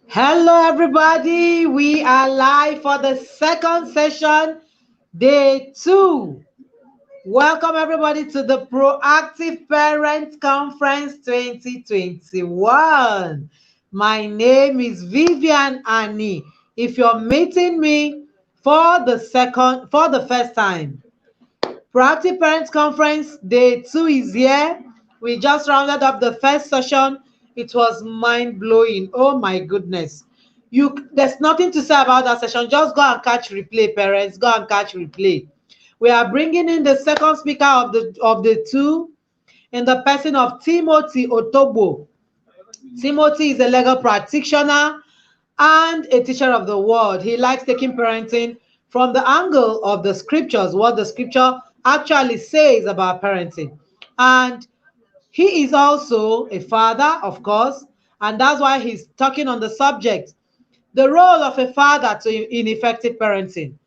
Hello, everybody. We are live for the second session, day 2. Welcome, everybody, to the Proactive Parent Conference 2021. My name is Vivian Annie. If you're meeting me for the first time, Proactive Parents Conference Day 2 is here. We just rounded up the first session. It was mind-blowing. Oh my goodness. There's nothing to say about that session. Just go and catch replay, parents. Go and catch replay. We are bringing in the second speaker of the two in the person of Timothy Agbotobo. Timothy is a legal practitioner and a teacher of the word. He likes taking parenting from the angle of the scriptures, what the scripture actually says about parenting. And he is also a father, of course, and that's why he's talking on the subject, the role of a father in effective parenting.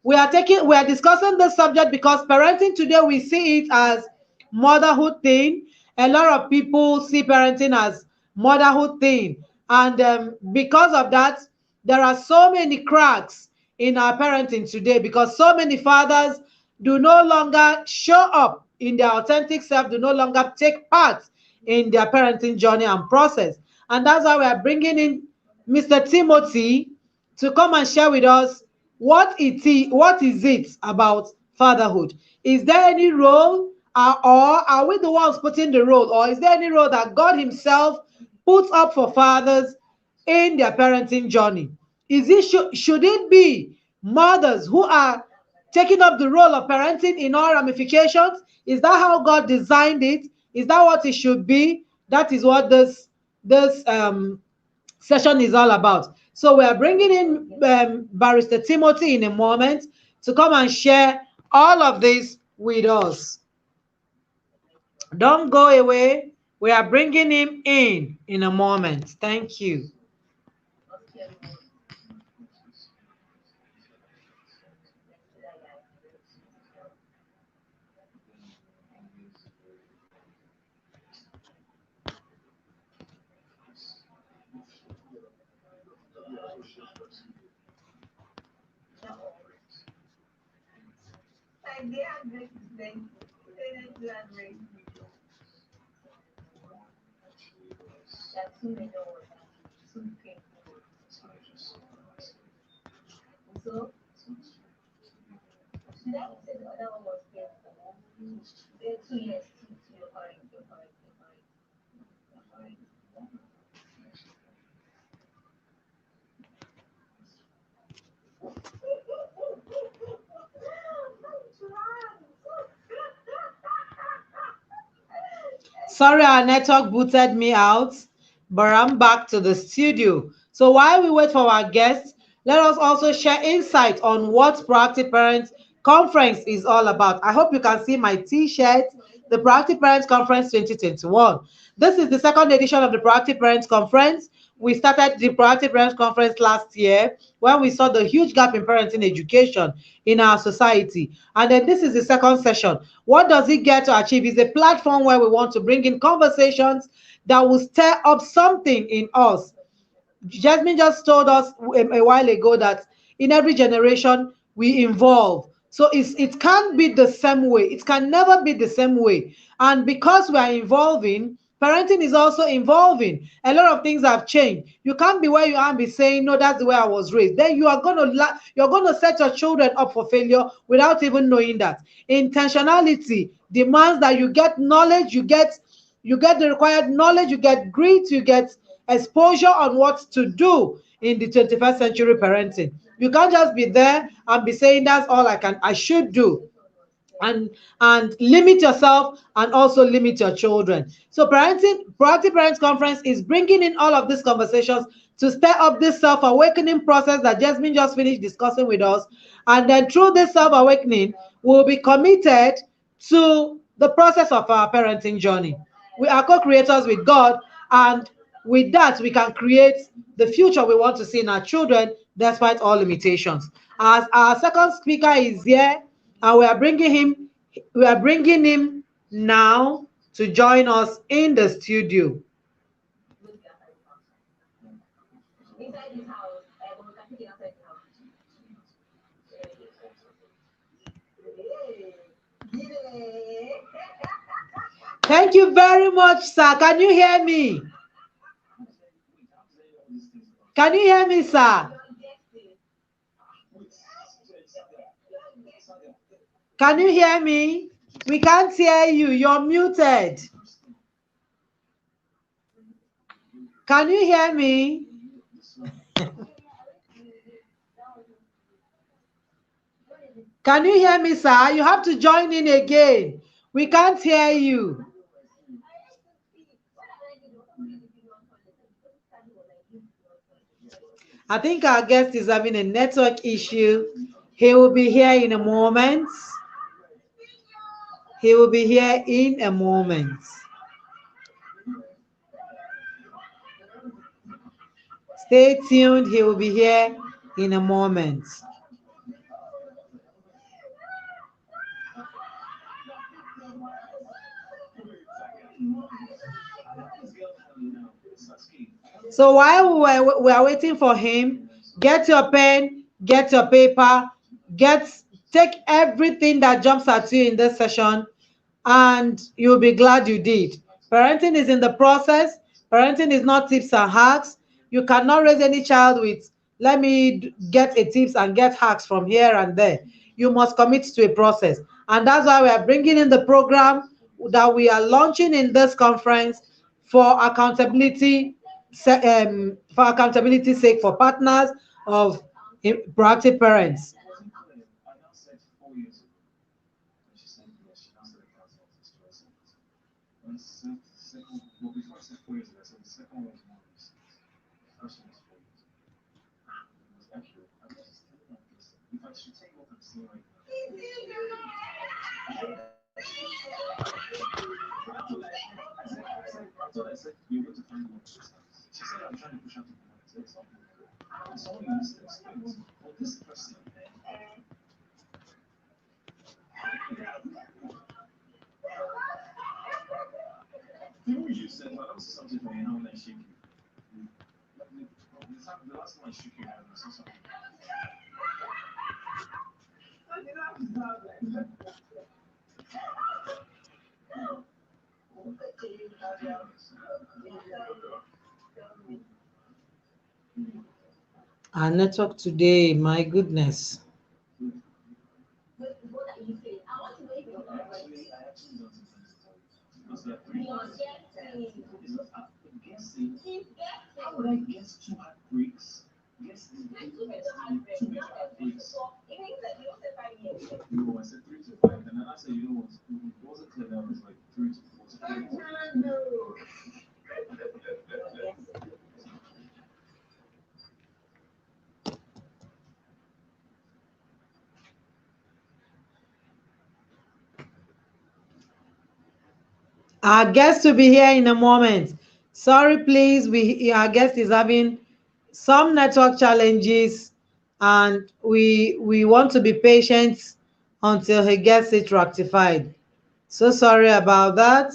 We are discussing this subject because parenting today, we see it as motherhood thing. A lot of people see parenting as motherhood thing, and because of that, there are so many cracks in our parenting today because so many fathers do no longer show up in their authentic self, do no longer take part in their parenting journey and process. And that's why we are bringing in Mr. Timothy to come and share with us what is it about fatherhood. Is there any role, or are we the ones putting the role, or is there any role that God himself puts up for fathers in their parenting journey? Should it be mothers who are taking up the role of parenting in all ramifications? Is that how God designed it? Is that what it should be? That is what this session is all about. So we are bringing in Barrister Timothy in a moment to come and share all of this with us. Don't go away. We are bringing him in a moment. Thank you. Sorry, our network booted me out, but I'm back to the studio. So while we wait for our guests, let us also share insight on what Proactive Parents Conference is all about. I hope you can see my t-shirt, the Proactive Parents Conference 2021. This is the second edition of the Proactive Parents Conference. We started the Proactive Parents Conference last year when we saw the huge gap in parenting education in our society. And then this is the second session. What does it get to achieve? It's a platform where we want to bring in conversations that will stir up something in us. Jasmine just told us a while ago that in every generation we evolve. So it can't be the same way. It can never be the same way. And because we are evolving, parenting is also evolving. A lot of things have changed. You can't be where you are and be saying, no, that's the way I was raised. Then you're going to set your children up for failure without even knowing that. Intentionality demands that you get knowledge, you get the required knowledge, you get grit, you get exposure on what to do in the 21st century parenting. You can't just be there and be saying that's all I should do, and limit yourself and also limit your children. So Proactive Parents Conference is bringing in all of these conversations to stir up this self-awakening process that Jasmine just finished discussing with us. And then through this self-awakening, we'll be committed to the process of our parenting journey. We are co-creators with God, and with that, we can create the future we want to see in our children despite all limitations. As our second speaker is here, and we are bringing him now to join us in the studio. Thank you very much, sir. Can you hear me? Can you hear me, sir? Can you hear me? We can't hear you. You're muted. Can you hear me? Can you hear me, sir? You have to join in again. We can't hear you. I think our guest is having a network issue. He will be here in a moment. He will be here in a moment. Stay tuned. He will be here in a moment. So while we are waiting for him, get your pen, get your paper, take everything that jumps at you in this session, and you'll be glad you did. Parenting is in the process. Parenting is not tips and hacks. You cannot raise any child with, let me get a tips and get hacks from here and there. You must commit to a process. And that's why we are bringing in the program that we are launching in this conference for accountability, sake, for partners of proactive parents. Our network today, my goodness. Our guest will be here in a moment. Sorry, please. Our guest is having some network challenges, and we want to be patient until he gets it rectified. So sorry about that.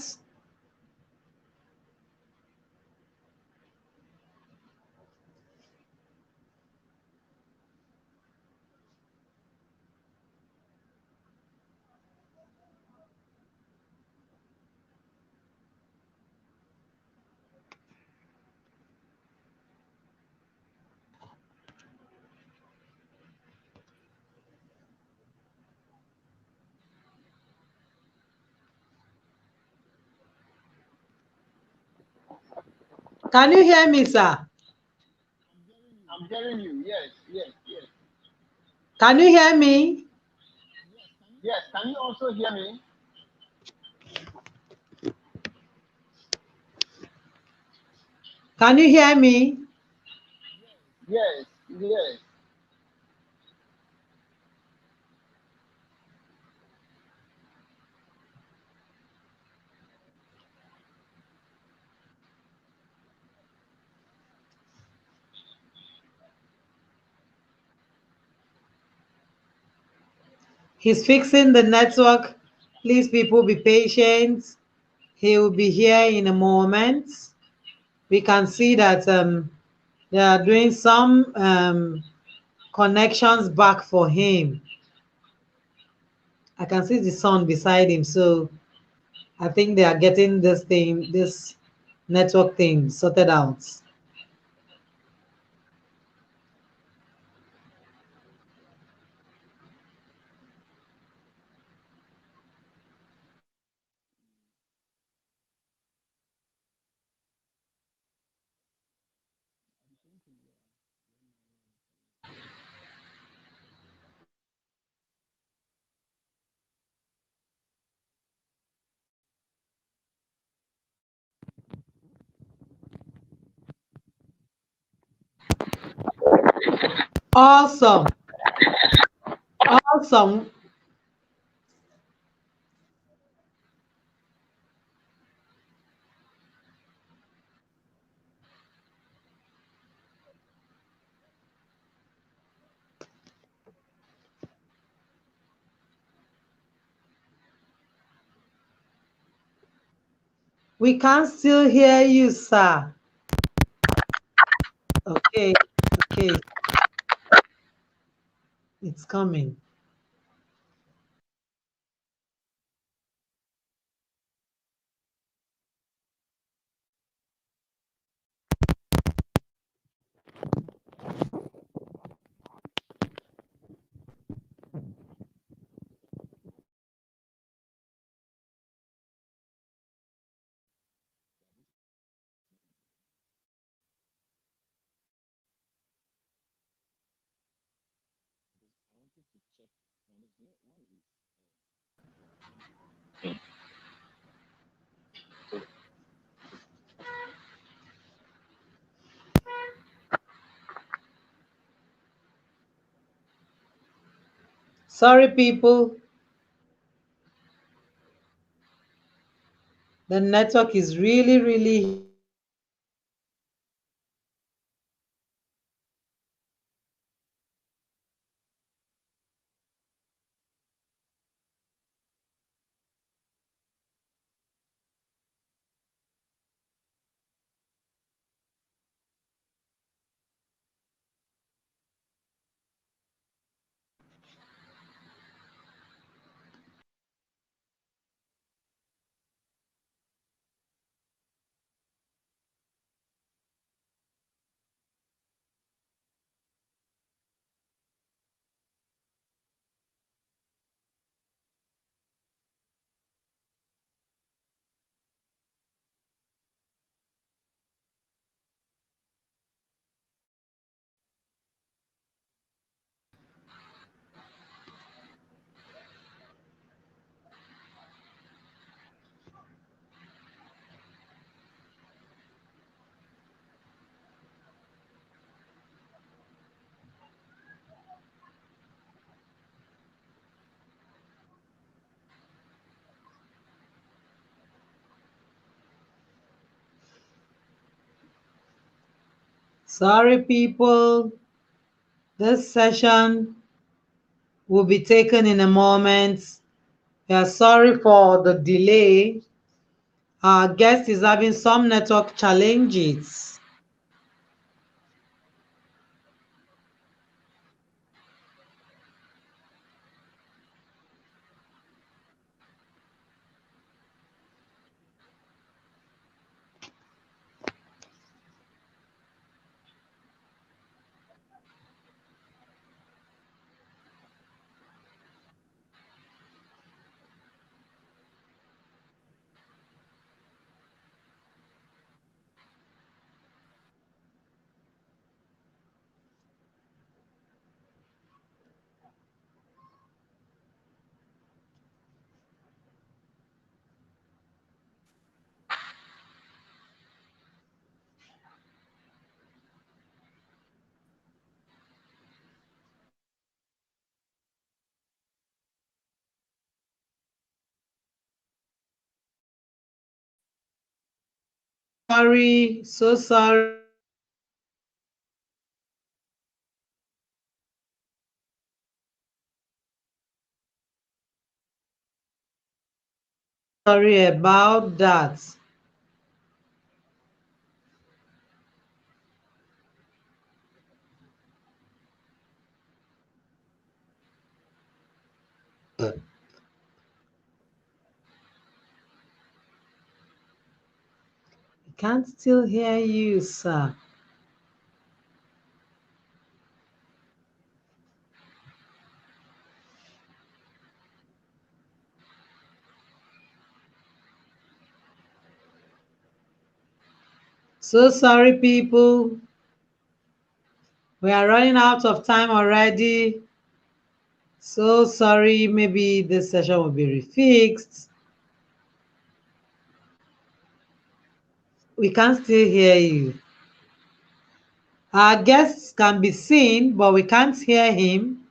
Can you hear me, sir? I'm hearing you. Yes, yes, yes. Can you hear me? Yes, can you also hear me? Can you hear me? Yes, yes. He's fixing the network. Please, people, be patient. He will be here in a moment. We can see that they are doing some connections back for him. I can see the son beside him, so I think they are getting this network thing sorted out. Awesome. Awesome. We can still hear you, sir. Okay, okay, it's coming. Sorry, people. The network is really, really. Sorry, people. This session will be taken in a moment. We are sorry for the delay. Our guest is having some network challenges. Sorry, so sorry. Sorry about that. I can't still hear you, sir. So sorry, people. We are running out of time already. So sorry. Maybe this session will be refixed. We can't still hear you. Our guests can be seen, but we can't hear him.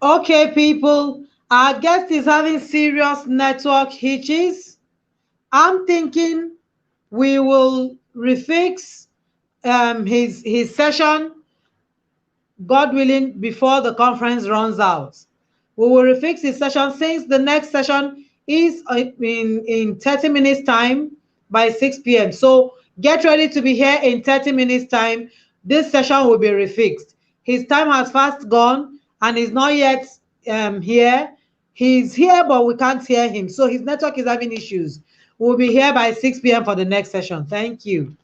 Okay, people. Our guest is having serious network hitches. I'm thinking we will refix his session, God willing, before the conference runs out. We will refix his session since the next session is in 30 minutes time by 6 p.m. So get ready to be here in 30 minutes time. This session will be refixed. His time has fast gone and he's not yet here. He's here, but we can't hear him. So his network is having issues. We'll be here by 6 p.m. for the next session. Thank you.